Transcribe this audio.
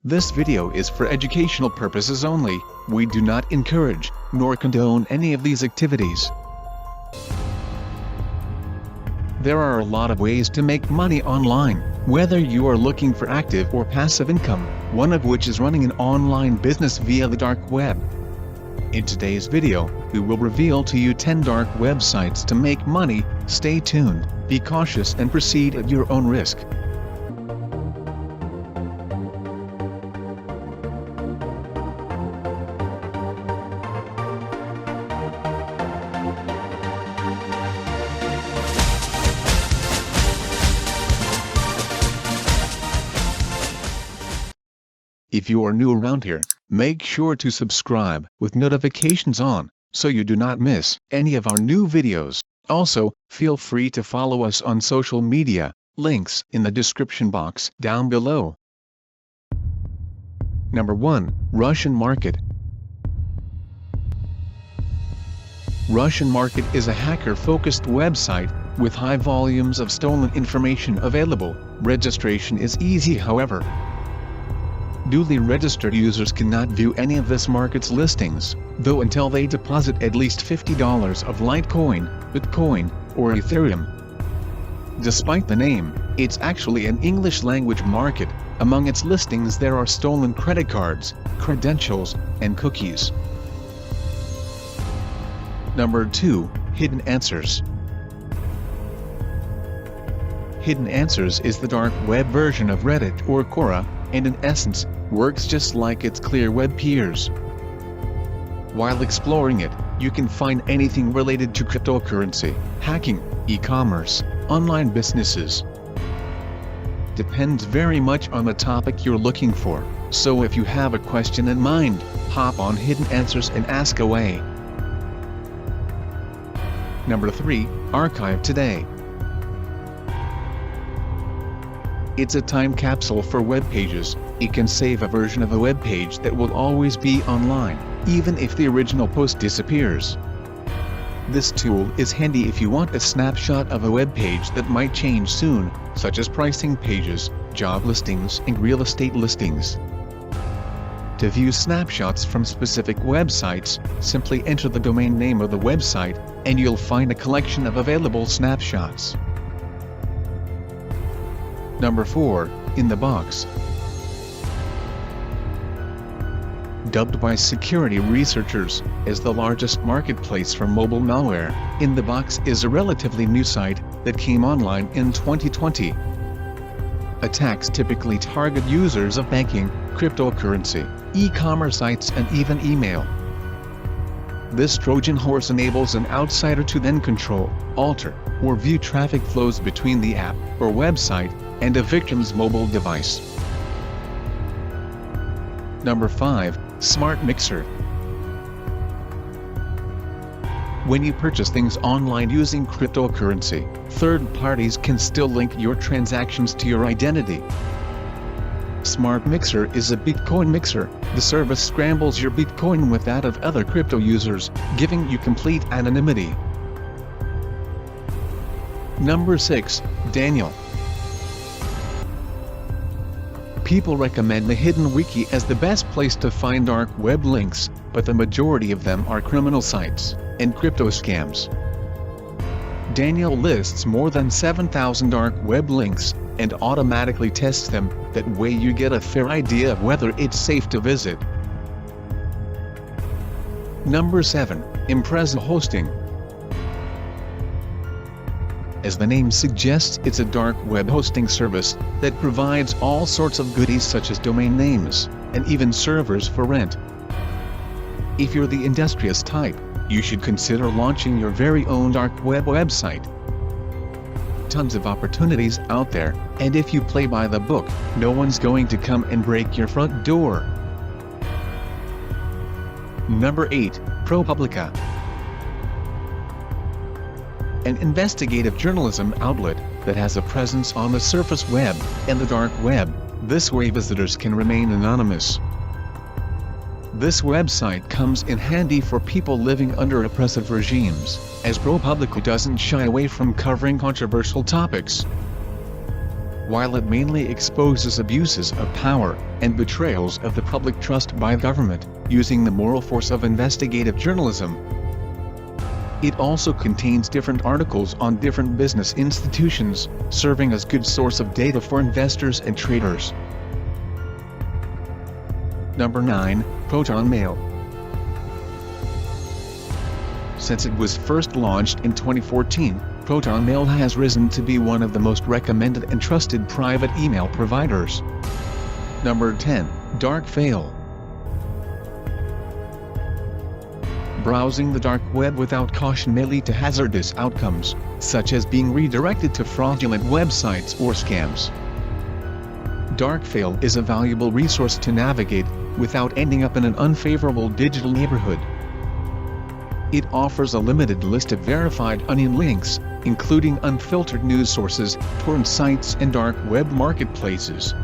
This video is for educational purposes only. We do not encourage, nor condone any of these activities. There are a lot of ways to make money online, whether you are looking for active or passive income, one of which is running an online business via the dark web. In today's video, we will reveal to you 10 dark websites to make money. Stay tuned, be cautious and proceed at your own risk. If you are new around here, make sure to subscribe with notifications on, so you do not miss any of our new videos. Also, feel free to follow us on social media, links in the description box down below. Number 1. Russian Market. Russian Market is a hacker-focused website, with high volumes of stolen information available. Registration is easy, however. Duly registered users cannot view any of this market's listings, though until they deposit at least $50 of Litecoin, Bitcoin, or Ethereum. Despite the name, it's actually an English-language market. Among its listings there are stolen credit cards, credentials, and cookies. Number 2. Hidden Answers. Hidden Answers is the dark web version of Reddit or Quora, and in essence, works just like its clear web peers. While exploring it, you can find anything related to cryptocurrency, hacking, e-commerce, online businesses. Depends very much on the topic you're looking for, so if you have a question in mind, hop on Hidden Answers and ask away. Number 3. Archive Today. It's a time capsule for web pages. It can save a version of a web page that will always be online, even if the original post disappears. This tool is handy if you want a snapshot of a web page that might change soon, such as pricing pages, job listings, and real estate listings. To view snapshots from specific websites, simply enter the domain name of the website, and you'll find a collection of available snapshots. Number 4. In the Box. Dubbed by security researchers as the largest marketplace for mobile malware, In the Box is a relatively new site that came online in 2020. Attacks typically target users of banking, cryptocurrency, e-commerce sites, and even email. This Trojan horse enables an outsider to then control, alter, or view traffic flows between the app or website and a victim's mobile device. Number 5. Smart Mixer. When you purchase things online using cryptocurrency, third parties can still link your transactions to your identity. Smart Mixer is a Bitcoin mixer. The service scrambles your Bitcoin with that of other crypto users, giving you complete anonymity. Number 6. Daniel. People recommend the Hidden Wiki as the best place to find dark web links, but the majority of them are criminal sites and crypto scams. Daniel lists more than 7,000 dark web links and automatically tests them. That way you get a fair idea of whether it's safe to visit. Number 7. Impreza Hosting. As the name suggests, it's a dark web hosting service that provides all sorts of goodies such as domain names, and even servers for rent. If you're the industrious type, you should consider launching your very own dark web website. Tons of opportunities out there, and if you play by the book, no one's going to come and break your front door. Number 8. ProPublica. An investigative journalism outlet that has a presence on the surface web and the dark web. This way visitors can remain anonymous. This website comes in handy for people living under oppressive regimes, as ProPublica doesn't shy away from covering controversial topics. while it mainly exposes abuses of power and betrayals of the public trust by government, using the moral force of investigative journalism. It also contains different articles on different business institutions, serving as good source of data for investors and traders. Number 9, ProtonMail. Since it was first launched in 2014, ProtonMail has risen to be one of the most recommended and trusted private email providers. Number 10, DarkFail. Browsing the dark web without caution may lead to hazardous outcomes, such as being redirected to fraudulent websites or scams. DarkFail is a valuable resource to navigate, without ending up in an unfavorable digital neighborhood. It offers a limited list of verified onion links, including unfiltered news sources, porn sites and dark web marketplaces.